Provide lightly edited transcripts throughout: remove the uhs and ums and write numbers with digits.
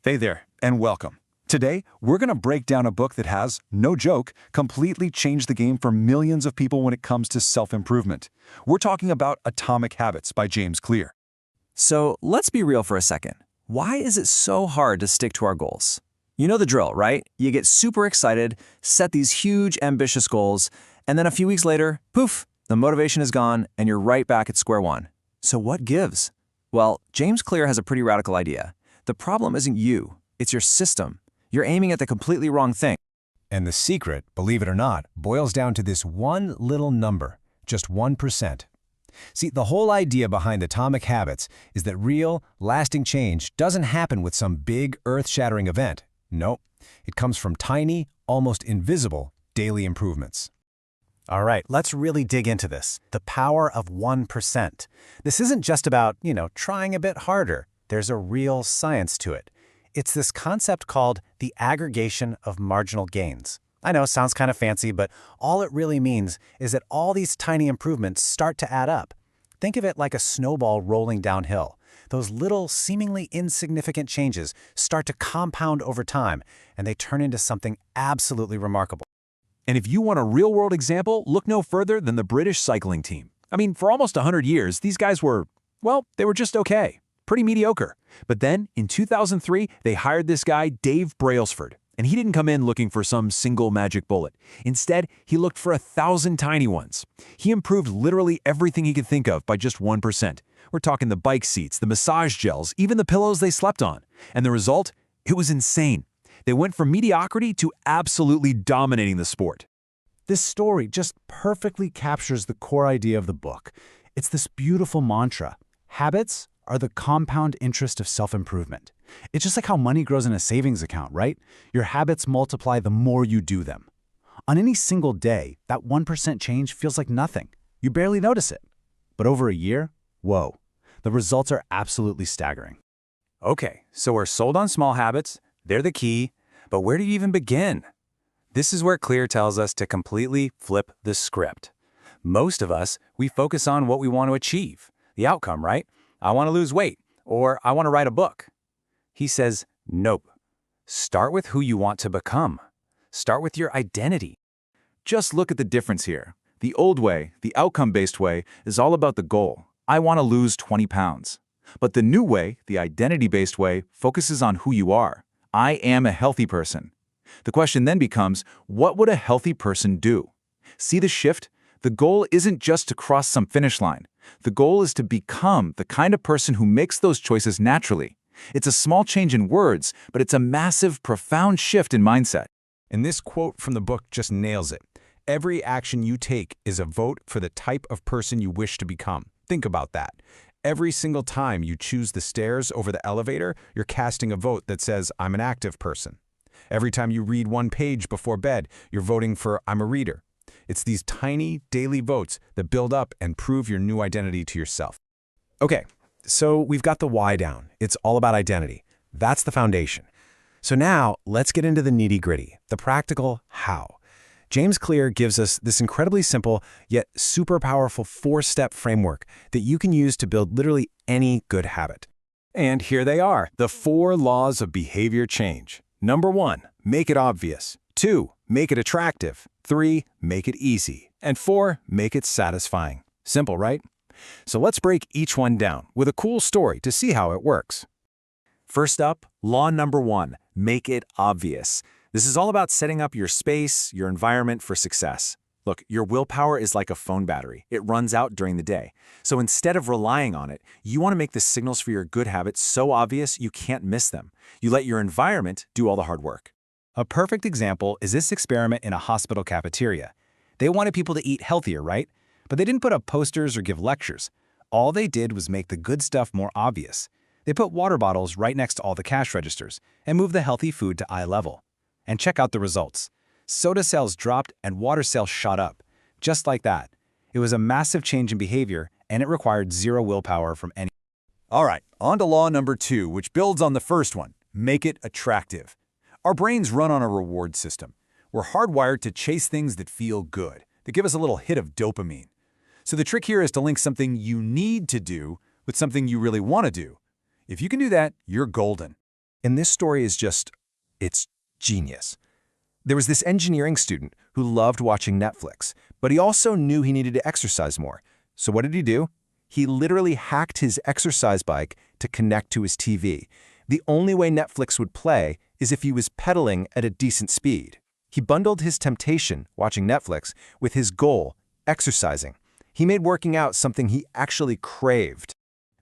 Hey there, and welcome. Today, we're going to break down a book that has, no joke, completely changed the game for millions of people when it comes to self-improvement. We're talking about Atomic Habits by James Clear. So let's be real for a second. Why is it so hard to stick to our goals? You know the drill, right? You get super excited, set these huge, ambitious goals, and then a few weeks later, poof, the motivation is gone and you're right back at square one. So what gives? Well, James Clear has a pretty radical idea. The problem isn't you, it's your system. You're aiming at the completely wrong thing. And the secret, believe it or not, boils down to this one little number, just 1%. See, the whole idea behind Atomic Habits is that real, lasting change doesn't happen with some big, earth-shattering event. Nope, it comes from tiny, almost invisible, daily improvements. All right, let's really dig into this. The power of 1%. This isn't just about, trying a bit harder. There's a real science to it. It's this concept called the aggregation of marginal gains. I know, sounds kind of fancy, but all it really means is that all these tiny improvements start to add up. Think of it like a snowball rolling downhill. Those little, seemingly insignificant changes start to compound over time, and they turn into something absolutely remarkable. And if you want a real-world example, look no further than the British cycling team. I mean, for almost 100 years, these guys were, well, they were just okay. Pretty mediocre. But then, in 2003, they hired this guy, Dave Brailsford. And he didn't come in looking for some single magic bullet. Instead, he looked for 1,000 tiny ones. He improved literally everything he could think of by just 1%. We're talking the bike seats, the massage gels, even the pillows they slept on. And the result? It was insane. They went from mediocrity to absolutely dominating the sport. This story just perfectly captures the core idea of the book. It's this beautiful mantra. Habits are the compound interest of self-improvement. It's just like how money grows in a savings account, right? Your habits multiply the more you do them. On any single day, that 1% change feels like nothing. You barely notice it. But over a year, whoa, the results are absolutely staggering. Okay, so we're sold on small habits, they're the key, but where do you even begin? This is where Clear tells us to completely flip the script. Most of us, we focus on what we want to achieve, the outcome, right? I want to lose weight, or I want to write a book. He says, nope. Start with who you want to become. Start with your identity. Just look at the difference here. The old way, the outcome-based way, is all about the goal. I want to lose 20 pounds. But the new way, the identity-based way, focuses on who you are. I am a healthy person. The question then becomes, what would a healthy person do? See the shift? The goal isn't just to cross some finish line. The goal is to become the kind of person who makes those choices naturally. It's a small change in words, but it's a massive, profound shift in mindset. And this quote from the book just nails it. Every action you take is a vote for the type of person you wish to become. Think about that. Every single time you choose the stairs over the elevator, you're casting a vote that says, I'm an active person. Every time you read one page before bed, you're voting for, I'm a reader. It's these tiny, daily votes that build up and prove your new identity to yourself. Okay, so we've got the why down. It's all about identity. That's the foundation. So now, let's get into the nitty-gritty, the practical how. James Clear gives us this incredibly simple, yet super powerful 4-step framework that you can use to build literally any good habit. And here they are, the 4 laws of behavior change. Number 1, make it obvious. 2, make it attractive. 3, make it easy. And 4, make it satisfying. Simple, right? So let's break each one down with a cool story to see how it works. First up, law number 1, make it obvious. This is all about setting up your space, your environment for success. Look, your willpower is like a phone battery. It runs out during the day. So instead of relying on it, you want to make the signals for your good habits so obvious you can't miss them. You let your environment do all the hard work. A perfect example is this experiment in a hospital cafeteria. They wanted people to eat healthier, right? But they didn't put up posters or give lectures. All they did was make the good stuff more obvious. They put water bottles right next to all the cash registers and moved the healthy food to eye level. And check out the results. Soda sales dropped and water sales shot up. Just like that. It was a massive change in behavior, and it required zero willpower from anyone. All right, on to law number 2, which builds on the first one. Make it attractive. Our brains run on a reward system. We're hardwired to chase things that feel good, that give us a little hit of dopamine. So the trick here is to link something you need to do with something you really want to do. If you can do that, you're golden. And this story is it's genius. There was this engineering student who loved watching Netflix, but he also knew he needed to exercise more. So what did he do? He literally hacked his exercise bike to connect to his TV. The only way Netflix would play is if he was pedaling at a decent speed. He bundled his temptation, watching Netflix, with his goal, exercising. He made working out something he actually craved.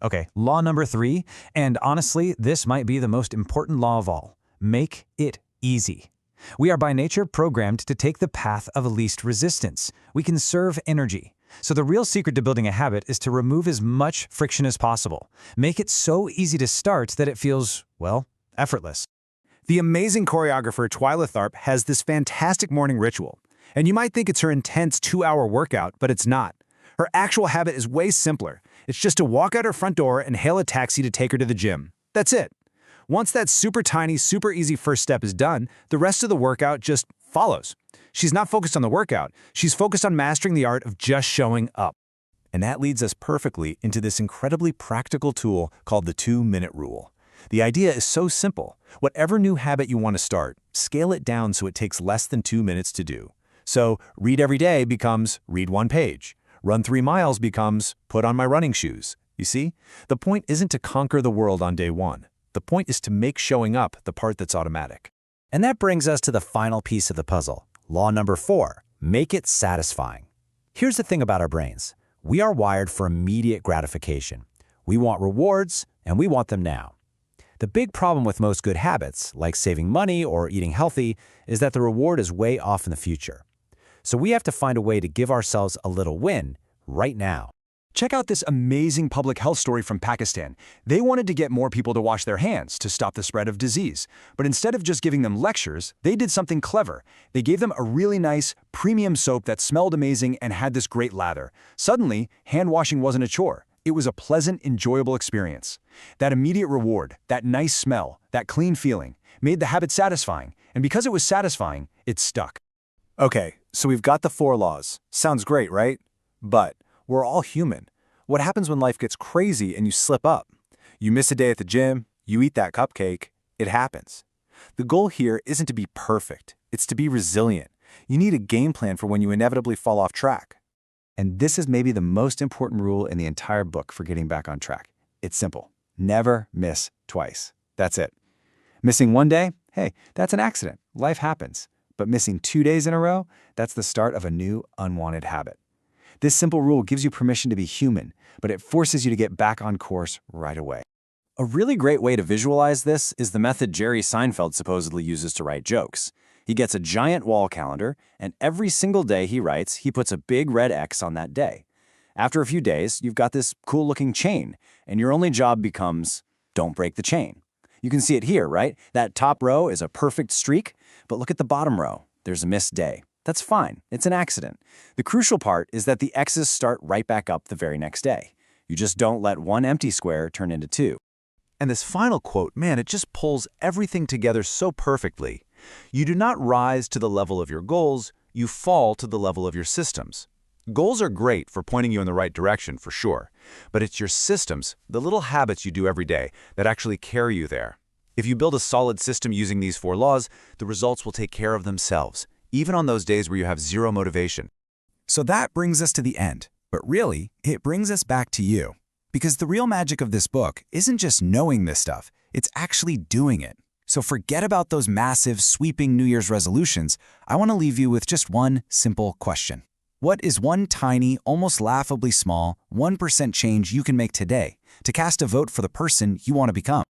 Okay, law number 3, and honestly, this might be the most important law of all. Make it easy. We are by nature programmed to take the path of least resistance. We conserve energy. So the real secret to building a habit is to remove as much friction as possible. Make it so easy to start that it feels, well, effortless. The amazing choreographer Twyla Tharp has this fantastic morning ritual. And you might think it's her intense 2-hour workout, but it's not. Her actual habit is way simpler. It's just to walk out her front door and hail a taxi to take her to the gym. That's it. Once that super tiny, super easy first step is done, the rest of the workout just follows. She's not focused on the workout. She's focused on mastering the art of just showing up. And that leads us perfectly into this incredibly practical tool called the 2-minute rule. The idea is so simple. Whatever new habit you want to start, scale it down so it takes less than 2 minutes to do. So read every day becomes read 1 page. Run 3 miles becomes put on my running shoes. You see? The point isn't to conquer the world on day 1. The point is to make showing up the part that's automatic. And that brings us to the final piece of the puzzle. Law number 4, make it satisfying. Here's the thing about our brains. We are wired for immediate gratification. We want rewards, and we want them now. The big problem with most good habits, like saving money or eating healthy, is that the reward is way off in the future. So we have to find a way to give ourselves a little win right now. Check out this amazing public health story from Pakistan. They wanted to get more people to wash their hands to stop the spread of disease. But instead of just giving them lectures, they did something clever. They gave them a really nice, premium soap that smelled amazing and had this great lather. Suddenly, hand washing wasn't a chore. It was a pleasant, enjoyable experience. That immediate reward, that nice smell, that clean feeling, made the habit satisfying. And because it was satisfying, it stuck. Okay, so we've got the 4 laws. Sounds great, right? But we're all human. What happens when life gets crazy and you slip up? You miss a day at the gym, you eat that cupcake, it happens. The goal here isn't to be perfect, it's to be resilient. You need a game plan for when you inevitably fall off track. And this is maybe the most important rule in the entire book for getting back on track. It's simple. Never miss twice. That's it. Missing 1 day? Hey, that's an accident. Life happens. But missing 2 days in a row? That's the start of a new, unwanted habit. This simple rule gives you permission to be human, but it forces you to get back on course right away. A really great way to visualize this is the method Jerry Seinfeld supposedly uses to write jokes. He gets a giant wall calendar, and every single day he writes, he puts a big red X on that day. After a few days, you've got this cool-looking chain, and your only job becomes, don't break the chain. You can see it here, right? That top row is a perfect streak, but look at the bottom row. There's a missed day. That's fine. It's an accident. The crucial part is that the X's start right back up the very next day. You just don't let one empty square turn into 2. And this final quote, man, it just pulls everything together so perfectly. You do not rise to the level of your goals, you fall to the level of your systems. Goals are great for pointing you in the right direction, for sure. But it's your systems, the little habits you do every day, that actually carry you there. If you build a solid system using these 4 laws, the results will take care of themselves, even on those days where you have zero motivation. So that brings us to the end. But really, it brings us back to you. Because the real magic of this book isn't just knowing this stuff, it's actually doing it. So forget about those massive, sweeping New Year's resolutions. I want to leave you with just one simple question. What is one tiny, almost laughably small, 1% change you can make today to cast a vote for the person you want to become?